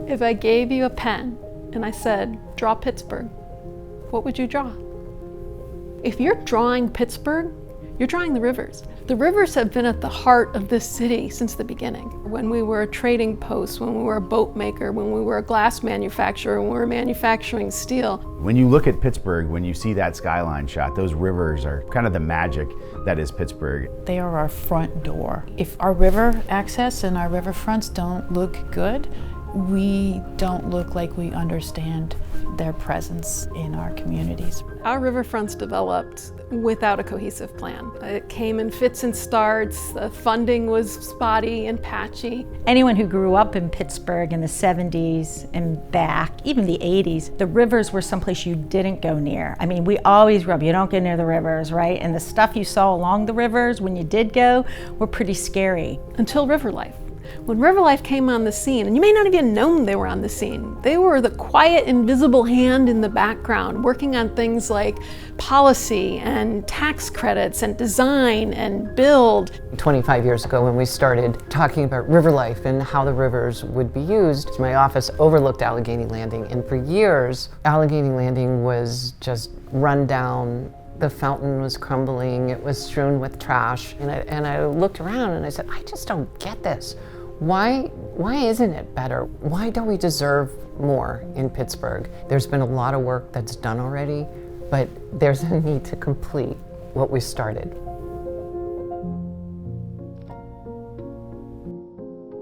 If I gave you a pen and I said, draw Pittsburgh, what would you draw? If you're drawing Pittsburgh, you're drawing the rivers. The rivers have been at the heart of this city since the beginning. When we were a trading post, when we were a boat maker, when we were a glass manufacturer, when we were manufacturing steel. When you look at Pittsburgh, when you see that skyline shot, those rivers are kind of the magic that is Pittsburgh. They are our front door. If our river access and our riverfronts don't look good, we don't look like we understand their presence in our communities. Our riverfronts developed without a cohesive plan. It came in fits and starts. The funding was spotty and patchy. Anyone who grew up in Pittsburgh in the 70s and back, even the 80s, the rivers were someplace you didn't go near. I mean, we always grew up, you don't go near the rivers, right? And the stuff you saw along the rivers when you did go were pretty scary. Until Riverlife. When Riverlife came on the scene, and you may not have even known they were on the scene, they were the quiet, invisible hand in the background, working on things like policy and tax credits and design and build. 25 years ago when we started talking about Riverlife and how the rivers would be used, my office overlooked Allegheny Landing, and for years, Allegheny Landing was just run down. The fountain was crumbling, it was strewn with trash, and I looked around and I said, I just don't get this. Why isn't it better? Why don't we deserve more in Pittsburgh? There's been a lot of work that's done already, but there's a need to complete what we started.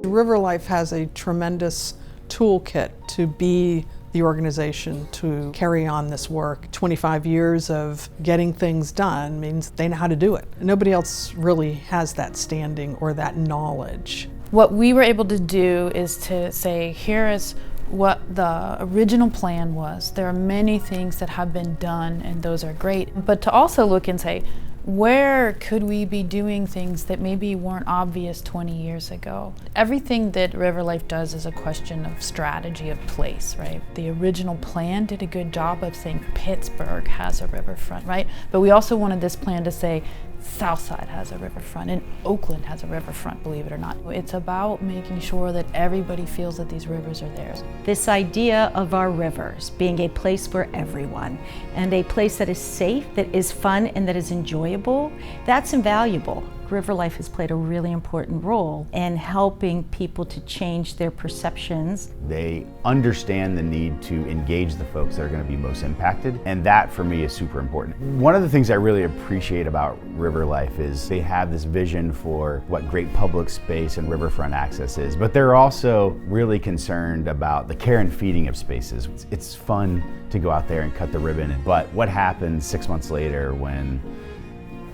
Riverlife has a tremendous toolkit to be the organization to carry on this work. 25 years of getting things done means they know how to do it. Nobody else really has that standing or that knowledge. What we were able to do is to say, here is what the original plan was. There are many things that have been done and those are great, but to also look and say, where could we be doing things that maybe weren't obvious 20 years ago? Everything that Riverlife does is a question of strategy of place, right? The original plan did a good job of saying Pittsburgh has a riverfront, right? But we also wanted this plan to say Southside has a riverfront and Oakland has a riverfront, believe it or not. It's about making sure that everybody feels that these rivers are theirs. This idea of our rivers being a place for everyone and a place that is safe, that is fun, and that is enjoyable, that's invaluable. Riverlife has played a really important role in helping people to change their perceptions. They understand the need to engage the folks that are going to be most impacted, and that for me is super important. One of the things I really appreciate about Riverlife is they have this vision for what great public space and riverfront access is, but they're also really concerned about the care and feeding of spaces. It's fun to go out there and cut the ribbon, but what happens 6 months later when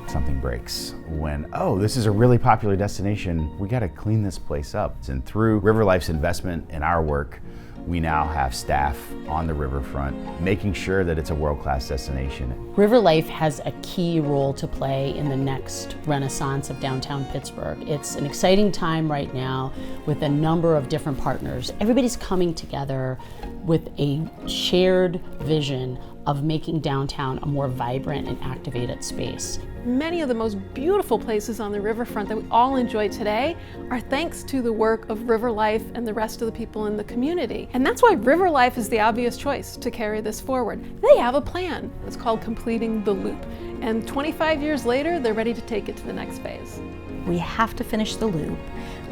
something breaks, when, oh, this is a really popular destination, we got to clean this place up. And through Riverlife's investment in our work, we now have staff on the riverfront, making sure that it's a world-class destination. Riverlife has a key role to play in the next renaissance of downtown Pittsburgh. It's an exciting time right now with a number of different partners. Everybody's coming together with a shared vision of making downtown a more vibrant and activated space. Many of the most beautiful places on the riverfront that we all enjoy today are thanks to the work of Riverlife and the rest of the people in the community. And that's why Riverlife is the obvious choice to carry this forward. They have a plan. It's called Completing the Loop. And 25 years later, they're ready to take it to the next phase. We have to finish the loop.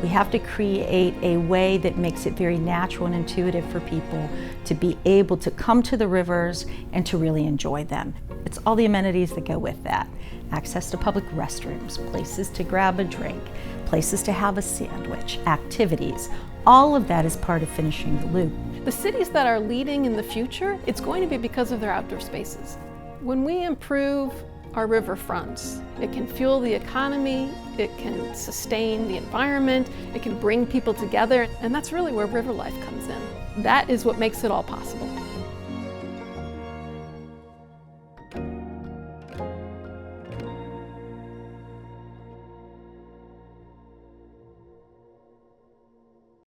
We have to create a way that makes it very natural and intuitive for people to be able to come to the rivers and to really enjoy them. It's all the amenities that go with that. Access to public restrooms, places to grab a drink, places to have a sandwich, activities. All of that is part of finishing the loop. The cities that are leading in the future, it's going to be because of their outdoor spaces. When we improve our riverfronts, it can fuel the economy, it can sustain the environment, it can bring people together, and that's really where Riverlife comes in. That is what makes it all possible.